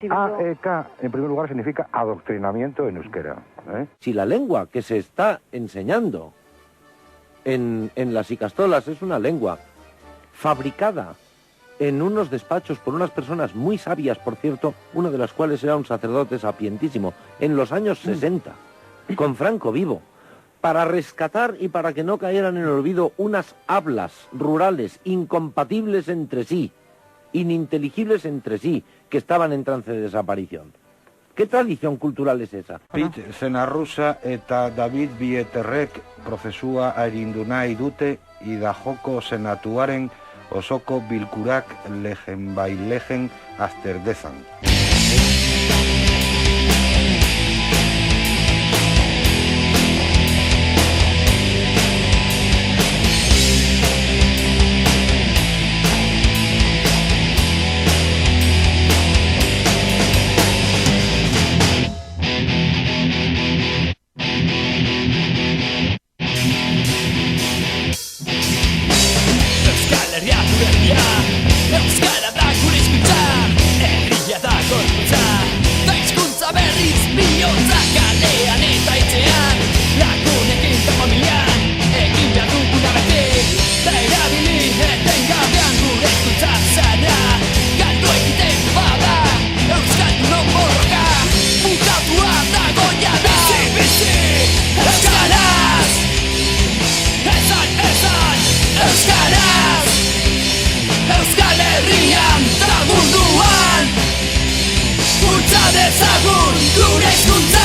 AEK, en primer lugar, significa adoctrinamiento en euskera. Si la lengua que se está enseñando en las ikastolas es una lengua fabricada en unos despachos por unas personas muy sabias, por cierto, una de las cuales era un sacerdote sapientísimo, en los años 60, con Franco vivo, para rescatar y para que no cayeran en el olvido unas hablas rurales incompatibles entre sí, ininteligibles entre sí, que estaban en trance de desaparición. ¿Qué tradición cultural es esa? Pete Zenarruza eta David Bieterrek prozesua arindu nahi dute idajoko senatuaren osoko bilkurak lehenbailehen azter dezan. Euskara da gure hizkuntza, herria da gorputza, da hizkuntza berriz bihotza kalean eta etxean, lagunekin eta familian, egin behar duguna bete, da erabili etengabean gure hizkuntza zara, galdu egiten bada, Euskaldunon borroka, mutatua dagoia da. Bizi, bizi, Euskaraz! Esan, Euskaraz! Euskal Herrian eta munduan, bultza dezagun gure hizkuntza.